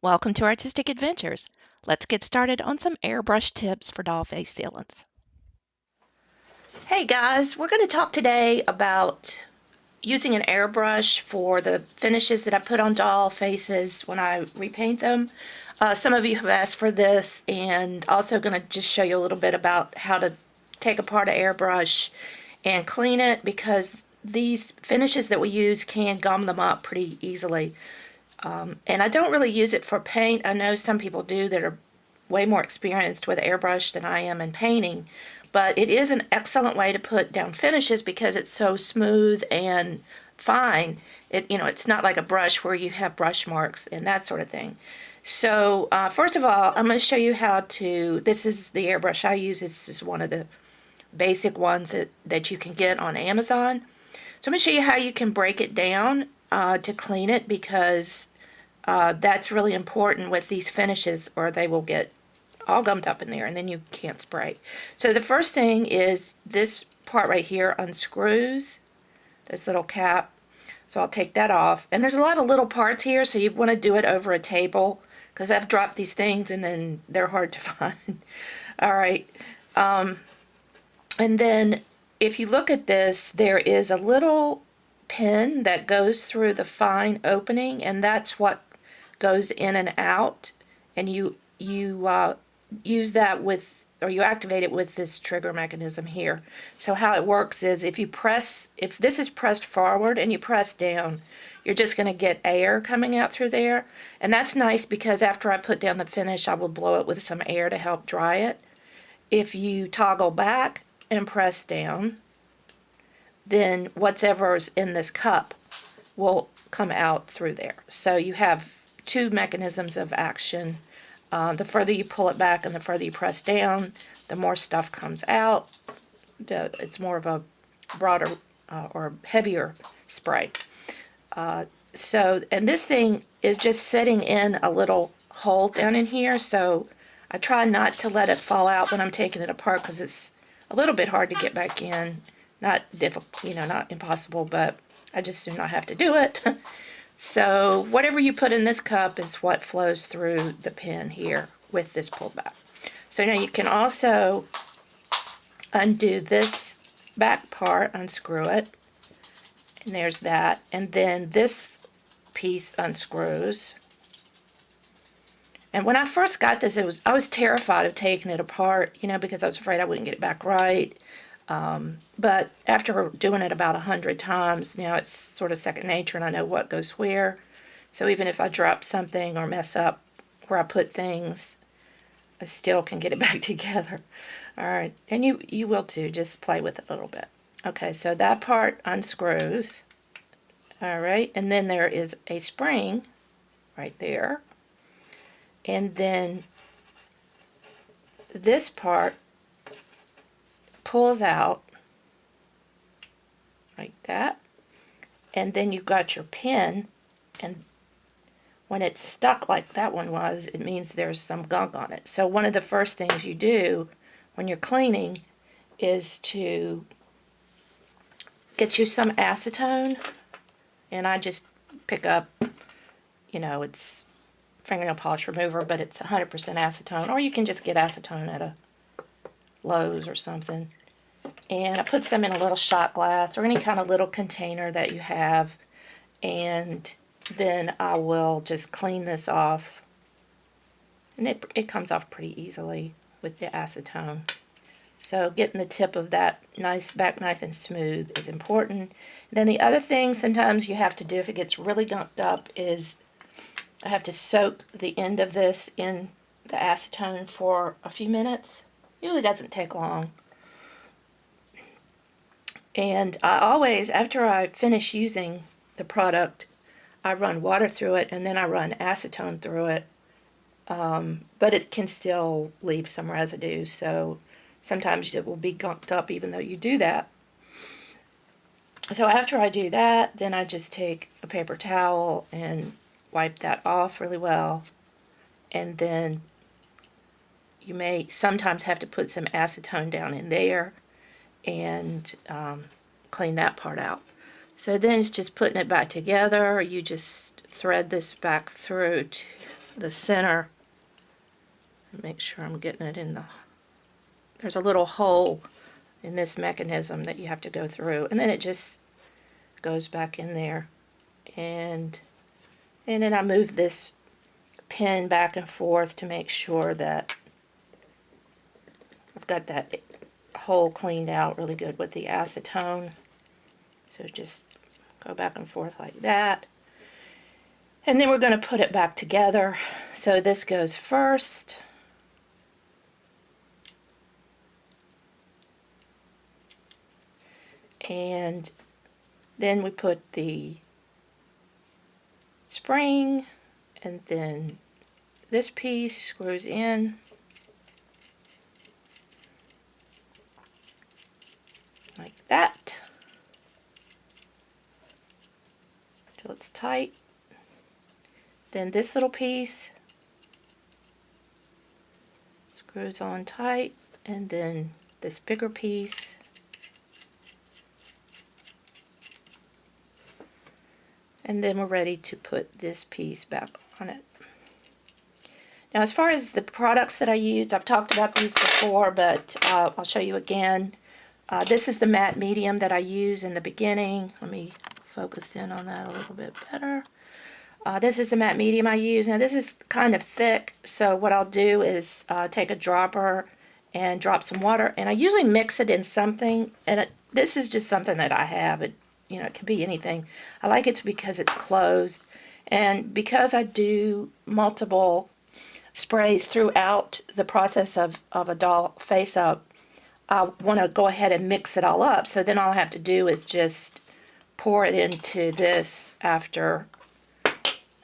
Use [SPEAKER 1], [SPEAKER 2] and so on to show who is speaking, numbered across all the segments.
[SPEAKER 1] Welcome to Artistic Adventures. Let's get started on some airbrush tips for doll face sealants.
[SPEAKER 2] Hey guys, we're going to talk today about using an airbrush for the finishes that I put on doll faces when I repaint them. Some of you have asked for this, and also going to just show you a little bit about how to take apart an airbrush and clean it, because these finishes that we use can gum them up pretty easily. And I don't really use it for paint. I know some people do that are way more experienced with airbrush than I am in painting, but it is an excellent way to put down finishes because it's so smooth and fine. It's not like a brush where you have brush marks and that sort of thing. So first of all, I'm going to show you how to. This is the airbrush I use. This is one of the basic ones that you can get on Amazon. So I'm going to show you how you can break it down to clean it, because that's really important with these finishes, or they will get all gummed up in there and then you can't spray. So the first thing is this part right here unscrews, this little cap. So I'll take that off. And there's a lot of little parts here, so you want to do it over a table, because I've dropped these things and then they're hard to find. All right. And then if you look at this, there is a little pin that goes through the fine opening, and that's what goes in and out. And you use that with, or you activate it with this trigger mechanism here. So how it works is if this is pressed forward and you press down, you're just going to get air coming out through there. And that's nice, because after I put down the finish, I will blow it with some air to help dry it. If you toggle back and press down, then whatever's in this cup will come out through there. So you have two mechanisms of action. The further you pull it back and the further you press down, the more stuff comes out. It's more of a broader or heavier spray. And this thing is just sitting in a little hole down in here, so I try not to let it fall out when I'm taking it apart, because it's a little bit hard to get back in. Not difficult, not impossible, but I just do not have to do it. So whatever you put in this cup is what flows through the pin here with this pulled back. So now you can also undo this back part, unscrew it, and there's that. And then this piece unscrews. And when I first got this, I was terrified of taking it apart, because I was afraid I wouldn't get it back right. But after doing it about 100 times, now it's sort of second nature, and I know what goes where. So even if I drop something or mess up where I put things, I still can get it back together. All right, and you will too. Just play with it a little bit. Okay, so that part unscrews. All right, and then there is a spring right there. And then this part pulls out like that, and then you've got your pin, and when it's stuck like that one was, it means there's some gunk on it. So one of the first things you do when you're cleaning is to get you some acetone, and I just pick up, it's fingernail polish remover, but it's 100% acetone, or you can just get acetone at a Lowe's or something. And I put some in a little shot glass or any kind of little container that you have, and then I will just clean this off, and it comes off pretty easily with the acetone. So getting the tip of that nice back nice and smooth is important. Then the other thing sometimes you have to do if it gets really gunked up is I have to soak the end of this in the acetone for a few minutes. Usually doesn't take long. And I always, after I finish using the product, I run water through it, and then I run acetone through it. But it can still leave some residue, so sometimes it will be gunked up even though you do that. So after I do that, then I just take a paper towel and wipe that off really well. And then you may sometimes have to put some acetone down in there and clean that part out. So then it's just putting it back together. You just thread this back through the center. Make sure I'm getting it in the, there's a little hole in this mechanism that you have to go through, and then it just goes back in there. And then I move this pen back and forth to make sure that I've got that hole cleaned out really good with the acetone. So just go back and forth like that. And then we're going to put it back together. So this goes first. And then we put the spring, and then this piece screws in. Like that. Till it's tight. Then this little piece screws on tight, and then this bigger piece. And then we're ready to put this piece back on it. Now, as far as the products that I used, I've talked about these before, but I'll show you again. This is the matte medium that I use in the beginning. Let me focus in on that a little bit better. This is the matte medium I use. Now, this is kind of thick, so what I'll do is take a dropper and drop some water, and I usually mix it in something, and this is just something that I have. It can be anything. I like it because it's closed, and because I do multiple sprays throughout the process of a doll face-up, I want to go ahead and mix it all up, so then all I have to do is just pour it into this after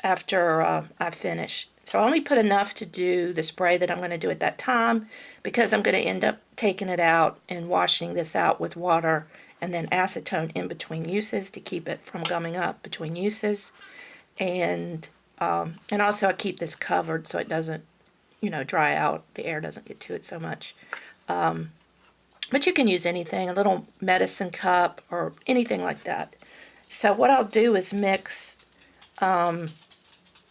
[SPEAKER 2] I finish. So I only put enough to do the spray that I'm going to do at that time, because I'm going to end up taking it out and washing this out with water and then acetone in between uses to keep it from gumming up between uses. And also I keep this covered so it doesn't, dry out. The air doesn't get to it so much. But you can use anything, a little medicine cup or anything like that. So what I'll do is mix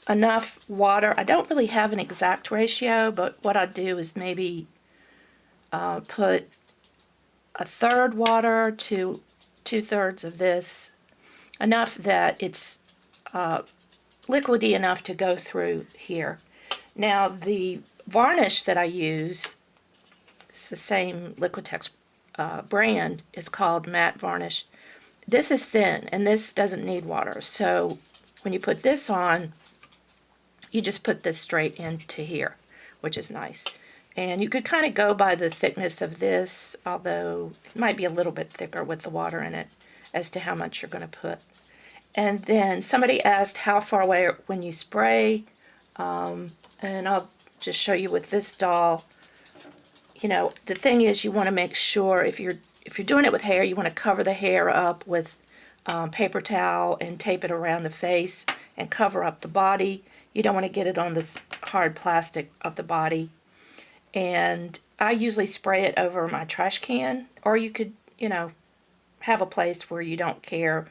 [SPEAKER 2] enough water. I don't really have an exact ratio, but what I do is maybe put a third water to 2/3 of this, enough that it's liquidy enough to go through here. Now the varnish that I use, it's the same Liquitex brand, is called matte varnish. This is thin and this doesn't need water, so when you put this on, you just put this straight into here, which is nice. And you could kind of go by the thickness of this, although it might be a little bit thicker with the water in it, as to how much you're going to put. And then somebody asked how far away when you spray, and I'll just show you with this doll. The thing is, you want to make sure if you're doing it with hair, you want to cover the hair up with paper towel and tape it around the face and cover up the body. You don't want to get it on this hard plastic of the body. And I usually spray it over my trash can, or you could, have a place where you don't care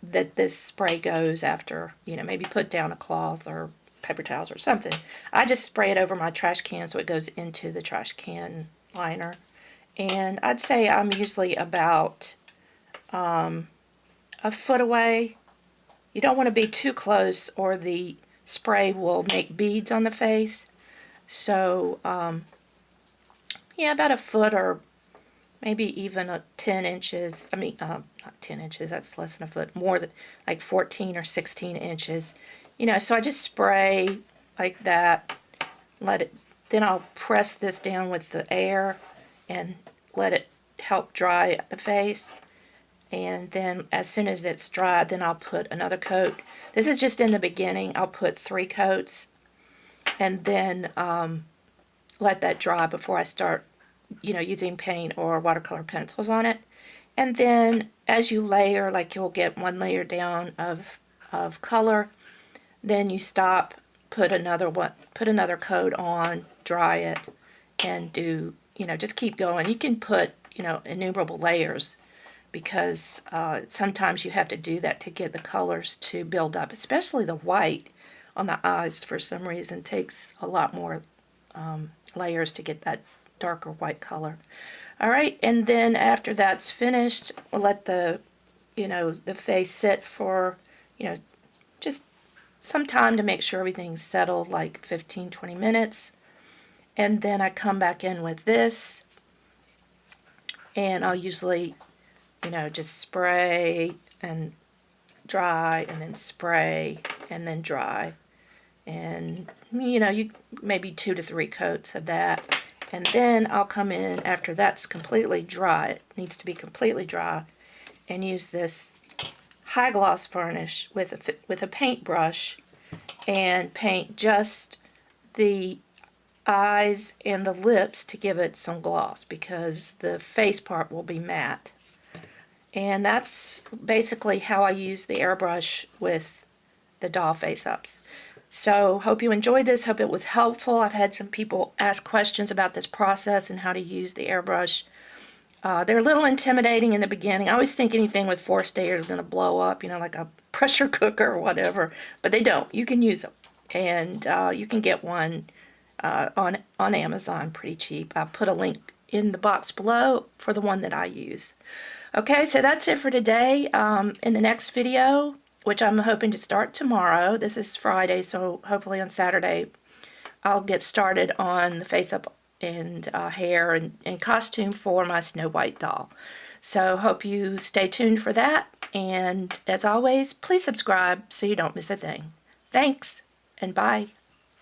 [SPEAKER 2] that this spray goes after, maybe put down a cloth or paper towels or something. I just spray it over my trash can so it goes into the trash can liner. And I'd say I'm usually about a foot away. You don't want to be too close or the spray will make beads on the face. So, yeah, about a foot, or maybe even 10 inches. I mean, not 10 inches, that's less than a foot, more than like 14 or 16 inches. So I just spray like that, then I'll press this down with the air and let it help dry the face. And then as soon as it's dry, then I'll put another coat. This is just in the beginning. I'll put 3 coats and then let that dry before I start, using paint or watercolor pencils on it. And then as you layer, like you'll get one layer down of color, then you stop, put another coat on, dry it, and do, just keep going. You can put, innumerable layers, because sometimes you have to do that to get the colors to build up, especially the white on the eyes for some reason. It takes a lot more layers to get that darker white color. All right, and then after that's finished, we'll let the the face sit for just some time to make sure everything's settled, like 15-20 minutes. And then I come back in with this, and I'll usually just spray and dry, and then spray and then dry, and you maybe 2 to 3 coats of that. And then I'll come in after that's completely dry. It needs to be completely dry, and use this high gloss varnish with a paintbrush and paint just the eyes and the lips to give it some gloss, because the face part will be matte. And that's basically how I use the airbrush with the doll face-ups. So hope you enjoyed this. Hope it was helpful. I've had some people ask questions about this process and how to use the airbrush. They're a little intimidating in the beginning. I always think anything with forced air is going to blow up, like a pressure cooker or whatever. But they don't. You can use them. And you can get one on Amazon pretty cheap. I'll put a link in the box below for the one that I use. Okay, so that's it for today. In the next video, which I'm hoping to start tomorrow, this is Friday, so hopefully on Saturday, I'll get started on the face-up and hair and costume for my Snow White doll. So hope you stay tuned for that. And as always, please subscribe so you don't miss a thing. Thanks, and bye.